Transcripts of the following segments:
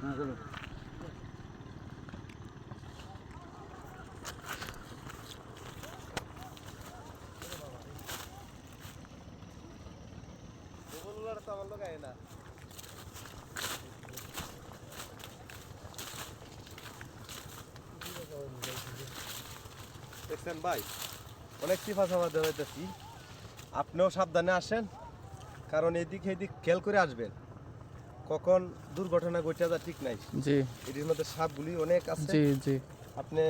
হ্যাঁ চলো। তো আমার লোক আয় না। দেখছেন ভাই, অনেক চিফা চাপা দেওয়াইতেছি, আপনিও সাবধানে আসেন, কারণ এদিক এদিক খেয়াল করে আসবেন, কখন দুর্ঘটনা ঘটে যা ঠিক নাই। জি এটির মধ্যে সাপগুলি অনেক আছে। জি জি আপনি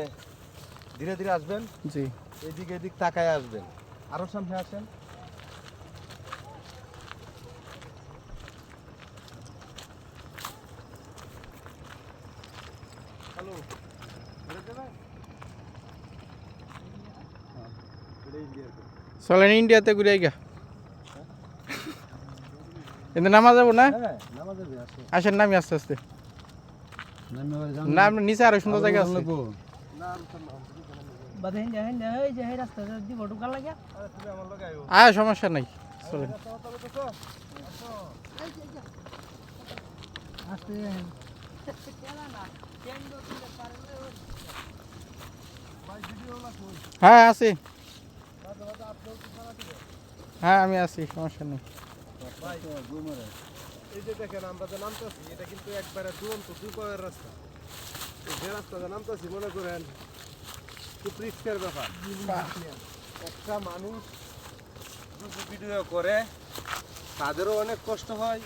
ধীরে ধীরে আসবেন, জি এদিক এদিক তাকায় আসবেন। আরো সামনে আসেন। হ্যালো, চলেন ইন্ডিয়াতে ঘুরে গা কিন্তু নামা যাবো না। হ্যাঁ নামাজ হবে, আসেন। আসেন নামি আস্তে আস্তে না আপনার নিচে আরো সুন্দর জায়গা আছে। না আর তো না, বাদে হেন এই যে এই রাস্তা দি বড় কাল লাগা আরে তুমি আমার লগে আইও। আয় সমস্যা নাই চলেন। আসতে হ্যাঁ আছি, হ্যাঁ আমি আছি, সমস্যা নেই। ভাই, এই যে দেখেন আমরা যে নামতেছি, এটা কিন্তু একবারে দুরন্ত দুপায়ের রাস্তা। এই যে রাস্তাতে নামতেছি, মনে করেন খুব রিস্কের ব্যাপার। একটা মানুষ যদি ভিডিও করে তাদেরও অনেক কষ্ট হয়,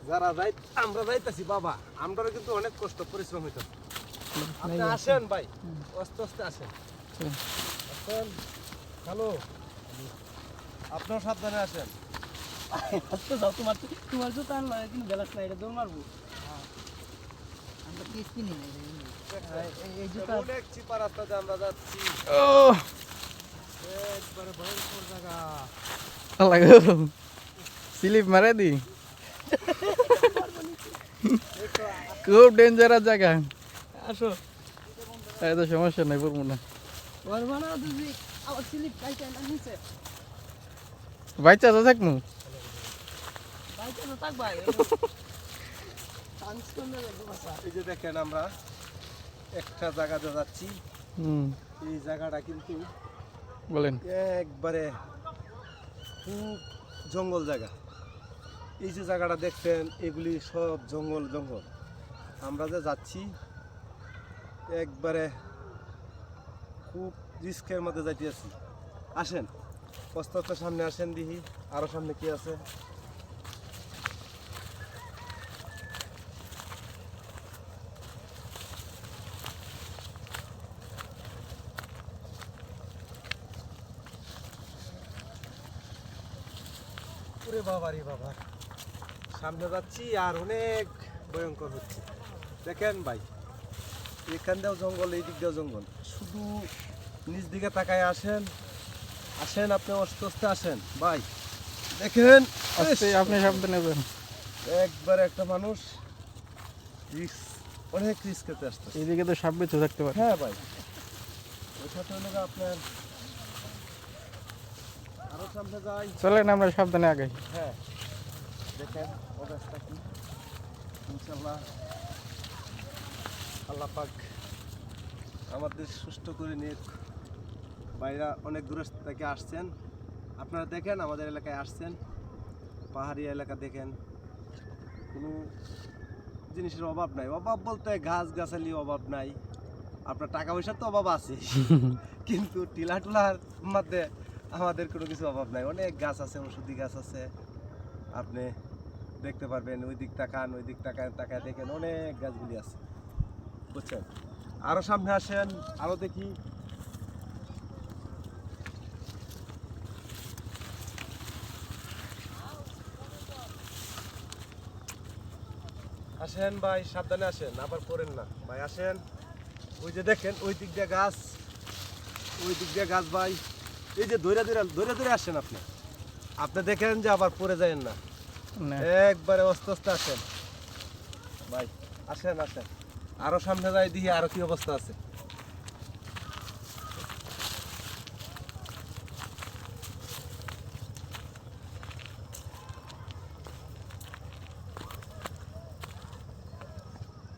যারা যাই আমরা যাইতেছি বাবা, আমরাও কিন্তু অনেক কষ্ট পরিশ্রম হইতে। আপনি আসেন ভাই, আস্তে আস্তে আসেন। আসেন, হ্যালো, আপনার সাবধানে আসেন। তো যাও তোমার জুতা আনলো কিন্তু বেলাস না এটা দৌড় মারবো আমরা কেস কিনি না এই জুতা অনেক চিপা রাস্তাতে আমরা যাচ্ছি, ও একবারে ভয়ঙ্কর জায়গা। লাগো স্লিপ মারে দি, খুব ডেঞ্জারাস জায়গা। আসো এত সমস্যা নাই, বলবো না। ওর মানে যদি আবার স্লিপ কাইটা না নিচে বাচ্চা তো থাকবো। বাইকে তো থাক ভাই চান্স করলে লাগবে বাসা এই যে দেখেন আমরা একটা জায়গাতে যাচ্ছি, এই জায়গাটা কিন্তু বলেন। একবারে খুব জঙ্গল জায়গা। এই যে জায়গাটা দেখছেন, এগুলি সব জঙ্গল জঙ্গল। আমরা যে যাচ্ছি একবারে খুব রিস্কের মধ্যে যাইতে আছি। আসেন আস্তে আস্তে সামনে আসেন, দেখি আরো সামনে কি আছে। ওরে বাবা রে বাবা, সামনে যাচ্ছি আর অনেক ভয়ঙ্কর হচ্ছে। দেখেন ভাই, এখান দিয়েও জঙ্গল, এই দিক দিয়েও জঙ্গল, শুধু নিচ দিকে তাকায় আসেন। আসেন, আপনি আস্তে আস্তে আসেন ভাই, দেখেন আস্তে, আপনি সাবধানে যান। একবারে একটা মানুষ অনেক রিস্ক করতে আসতে। এইদিকে তো সাপ বেঁচে থাকতে পারে। হ্যাঁ ভাই, ওই সাথে হলো আপনার আরো সামনে যাই। চলেন আমরা সাবধানে আগাই। হ্যাঁ দেখেন অবস্থা কি, ইনশাল্লাহ আল্লাহ পাক আমাদের সুস্থ করে নিয়ে। বাইরা অনেক দূর থেকে আসছেন, আপনারা দেখেন আমাদের এলাকায় আসছেন, পাহাড়ি এলাকা দেখেন, কোনো জিনিসের অভাব নাই। অভাব বলতে গাছ গাছালি অভাব নাই, আপনার টাকা পয়সার তো অভাব আছে কিন্তু টিলা টুলার মধ্যে আমাদের কোনো কিছু অভাব নাই। অনেক গাছ আছে, ওষুধি গাছ আছে, আপনি দেখতে পারবেন। ওই দিক তাকান, ওই দিক তাকান, তাকায় দেখেন অনেক গাছগুলি আছে, বুঝছেন। আরো সামনে আসেন, আরো দেখি। আসেন ভাই, সাবধানে আসেন, আবার পড়েন না ভাই। আসেন, ওই যে দেখেন ওই দিক দিয়ে গাছ, ওই দিক দিয়ে গাছ ভাই। এই যে ধরে ধরে ধরে ধরে আসেন আপনি, আপনি দেখেন যে আবার পড়ে যায়েন না। না, একবারে আস্তে আস্তে আসেন ভাই, আসেন আসেন। আরো সামনে যাই, দেখি আরো কি অবস্থা আছে।